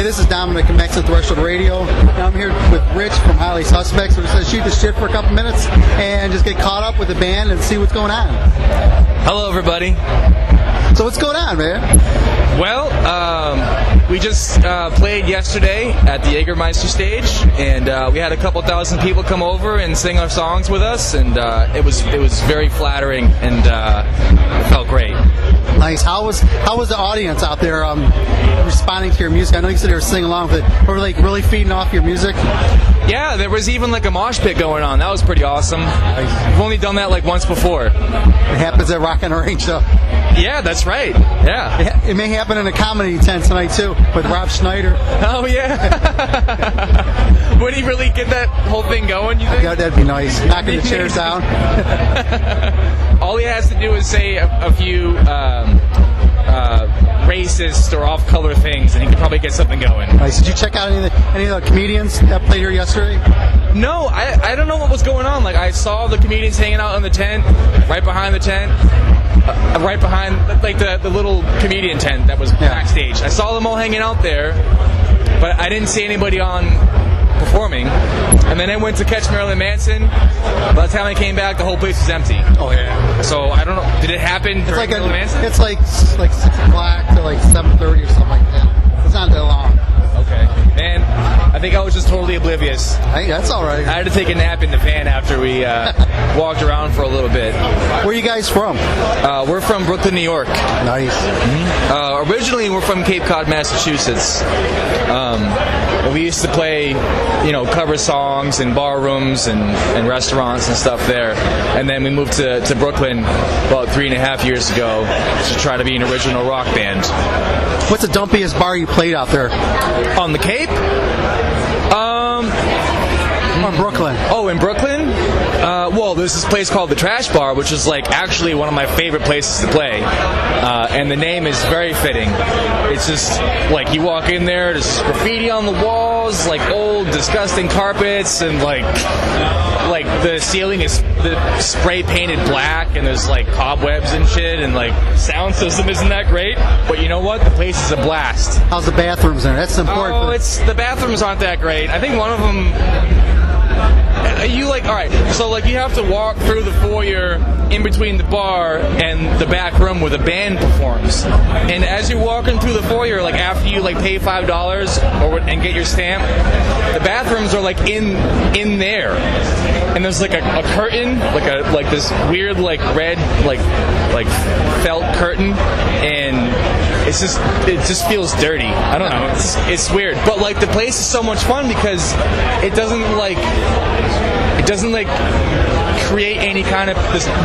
this is Dominic from Exit Threshold Radio. Now I'm here with Rich from Highly Suspects. We're just going to shoot the shit for a couple minutes and just get caught up with the band and see what's going on. Hello, everybody. So what's going on, man? Well, we just played yesterday at the Jägermeister stage, and we had a couple thousand people come over and sing our songs with us, and it was very flattering, and it felt great. Nice. How was the audience out there responding to your music? I know you said they were singing along with it. Were they like really feeding off your music? Yeah, there was even like a mosh pit going on. That was pretty awesome. I've only done that like once before. It happens at Rock and Range, though. Yeah, that's right. Yeah. It may happen in a comedy tent tonight, too, with Rob Schneider. Oh, yeah. Would he really get that whole thing going, you think? Yeah, that'd be nice. Knocking the chairs down. All he has to do is say a few racist or off-color things, and he could probably get something going. Nice. Did you check out any of the comedians that played here yesterday? No, I don't know what was going on. Like, I saw the comedians hanging out in the tent, right behind the tent. Right behind, like, the little comedian tent that was backstage. I saw them all hanging out there, but I didn't see anybody on performing. And then I went to catch Marilyn Manson. By the time I came back, the whole place was empty. Oh, yeah. So, I don't know. Did it happen during Marilyn Manson? It's like 6 o'clock to like 7:30 or something like that. It's not that long. Okay. And I think I was just totally oblivious. Hey, that's all right. I had to take a nap in the van after we walked around for a little bit. Where are you guys from? We're from Brooklyn, New York. Nice. Mm-hmm. Originally, we're from Cape Cod, Massachusetts. We used to play, cover songs in bar rooms and restaurants and stuff there. And then we moved to Brooklyn about 3.5 years ago to try to be an original rock band. What's the dumpiest bar you played out there? On the Cape? In Brooklyn. Oh, in Brooklyn? Well, there's this place called the Trash Bar, which is like actually one of my favorite places to play. And the name is very fitting. It's just like you walk in there, there's graffiti on the walls, like old, disgusting carpets, and like the ceiling is spray painted black, and there's like cobwebs and shit, and like sound system isn't that great. But you know what? The place is a blast. How's the bathrooms there? That's important. Oh, the bathrooms aren't that great. I think one of them. Alright, so like you have to walk through the foyer in between the bar and the back room where the band performs. And as you're walking through the foyer, like after you like pay $5 and get your stamp, the bathrooms are like in there. And there's like a curtain, like this weird like red like felt curtain, and it just feels dirty. I don't know. It's weird. But like the place is so much fun because it doesn't create any kind of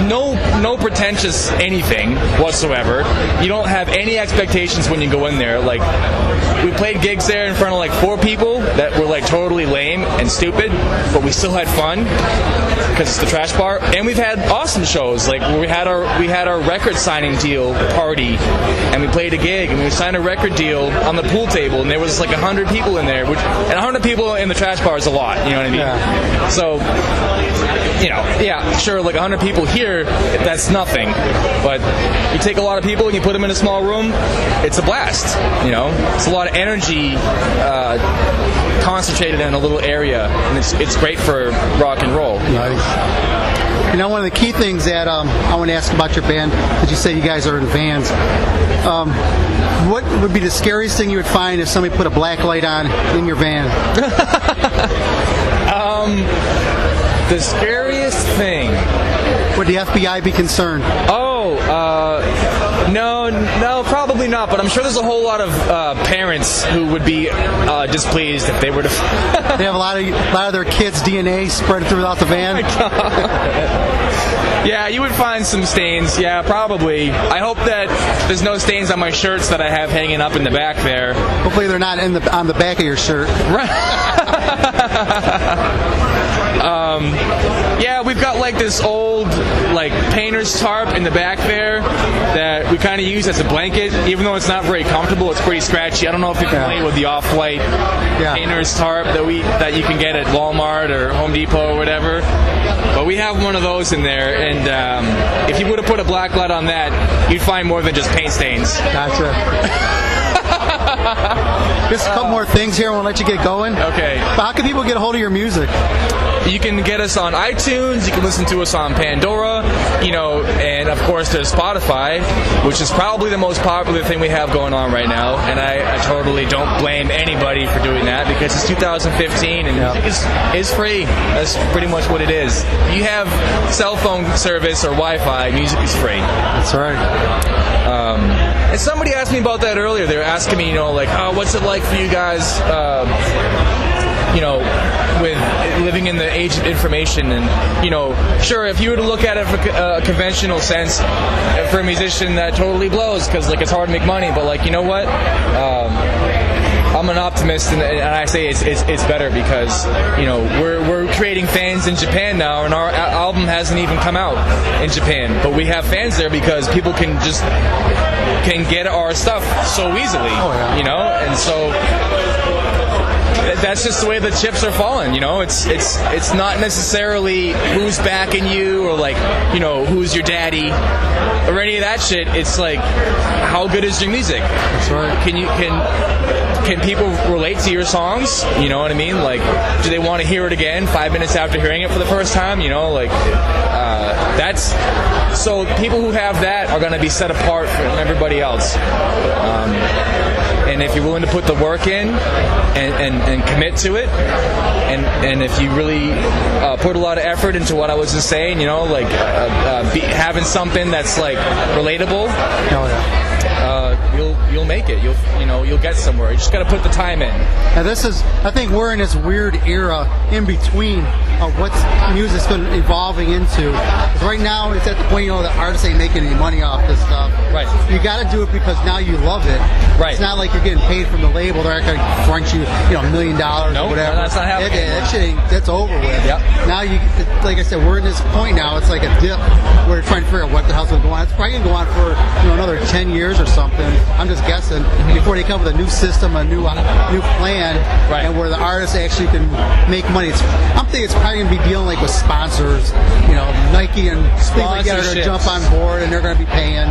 no pretentious anything whatsoever. You don't have any expectations when you go in there. Like we played gigs there in front of like 4 people that were like totally lame and stupid, but we still had fun because it's the Trash Bar. And we've had awesome shows. Like we had our record signing deal party, and we played a gig, and we signed a record deal on the pool table, and there was like 100 people in there, and 100 people in the Trash Bar is a lot. You know what I mean? Yeah. So, sure, like 100 people here, that's nothing. But you take a lot of people and you put them in a small room, it's a blast. It's a lot of energy concentrated in a little area, and it's great for rock and roll. Nice. One of the key things that I want to ask about your band, as you say you guys are in vans, what would be the scariest thing you would find if somebody put a black light on in your van? The scariest thing. Would the FBI be concerned? No, probably not. But I'm sure there's a whole lot of parents who would be displeased if they were to. They have a lot of their kids' DNA spread throughout the van. Oh my God. Yeah, you would find some stains. Yeah, probably. I hope that there's no stains on my shirts that I have hanging up in the back there. Hopefully they're not on the back of your shirt. Right. Yeah, we've got like this old like painter's tarp in the back there that we kind of use as a blanket, even though it's not very comfortable. It's pretty scratchy. I don't know if you're familiar with the off-white painter's tarp that you can get at Walmart or Home Depot or whatever. But we have one of those in there, and if you would have put a black light on that, you'd find more than just paint stains. Gotcha. Just a couple more things here. I want to let you get going. Okay. But how can people get a hold of your music? You can get us on iTunes. You can listen to us on Pandora. And of course there's Spotify, which is probably the most popular thing we have going on right now. And I totally don't blame anybody for doing that because it's 2015 and music is free. That's pretty much what it is. If you have cell phone service or Wi-Fi, music is free. That's right. And somebody asked me about that earlier. They were asking me, oh, what's it like for you guys, with living in the age of information? And, sure, if you were to look at it from a conventional sense, for a musician, that totally blows because, it's hard to make money. But, you know what? I'm an optimist, and I say it's better because we're creating fans in Japan now, and our album hasn't even come out in Japan, but we have fans there because people can get our stuff so easily, and so that's just the way the chips are falling. It's not necessarily who's backing you or who's your daddy or any of that shit. It's how good is your music? That's right. Can people relate to your songs? You know what I mean? Do they want to hear it again 5 minutes after hearing it for the first time? That's so people who have that are going to be set apart from everybody else. And if you're willing to put the work in and commit to it, and if you really put a lot of effort into what I was just saying, having something that's relatable. You'll make it. You'll get somewhere. You just got to put the time in. And I think we're in this weird era in between of what music's going to evolving into. Right now, it's at the point the artists ain't making any money off this stuff. Right. You got to do it because now you love it. Right. It's not like you're getting paid from the label. They're not going to front you, $1 million or whatever. No, that's not happening. That shit that's over with. Yep. Now like I said, we're in this point now. It's like a dip. We're trying to figure out what the hell's going to go on. It's probably going to go on for another 10 years or something. I'm just guessing before they come with a new system, a new plan, right. And where the artists actually can make money. I'm thinking it's probably going to be dealing with sponsors, Nike and things like that are going to jump on board, and they're going to be paying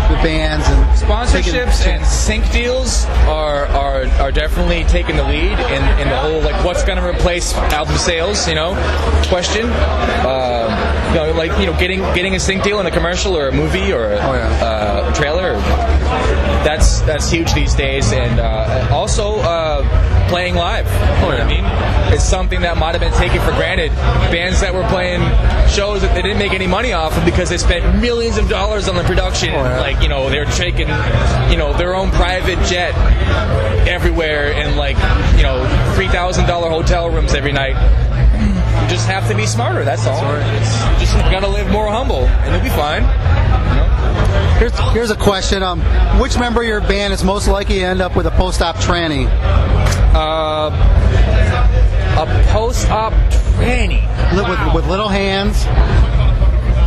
the bands and sponsorships and sync deals are definitely taking the lead in the whole what's going to replace album sales question. Getting a sync deal in a commercial or a movie or a trailer. That's huge these days, and also playing live. You know what I mean? It's something that might have been taken for granted. Bands that were playing shows that they didn't make any money off of because they spent millions of dollars on the production. They're taking their own private jet everywhere and $3,000 hotel rooms every night. You just have to be smarter. That's all. You just gotta live more humble, and you'll be fine. Here's a question. Which member of your band is most likely to end up with a post-op tranny? A post-op tranny with little hands.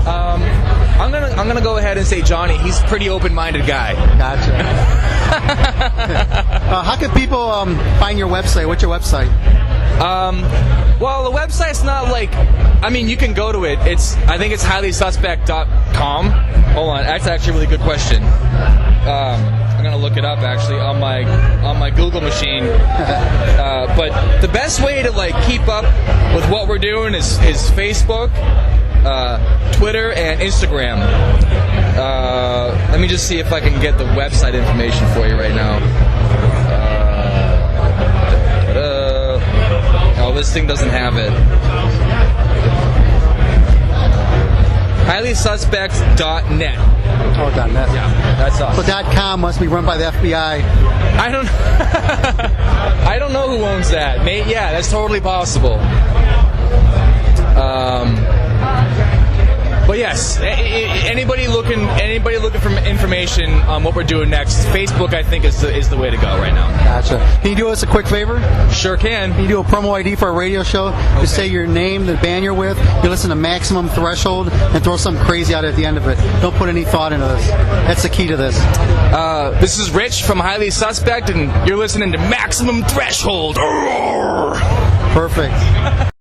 I'm gonna go ahead and say Johnny. He's a pretty open-minded guy. Gotcha. How can people find your website? What's your website? Well, the website's not you can go to it. I think it's highlysuspect.com. Hold on, that's actually a really good question. I'm gonna look it up actually on my Google machine. But the best way to keep up with what we're doing is Facebook, Twitter, and Instagram. Let me just see if I can get the website information for you right now. Oh, this thing doesn't have it. highlysuspect.net. Oh, .net. Yeah, that's us. So .com must be run by the FBI. I don't know who owns that. Yeah, that's totally possible. But yes, anybody looking for information on what we're doing next, Facebook I think is the way to go right now. Gotcha. Can you do us a quick favor? Sure can. Can you do a promo ID for a radio show? Okay. Just say your name, the band you're with, you listen to Maximum Threshold, and throw something crazy out at the end of it. Don't put any thought into this. That's the key to this. This is Rich from Highly Suspect, and you're listening to Maximum Threshold. Perfect.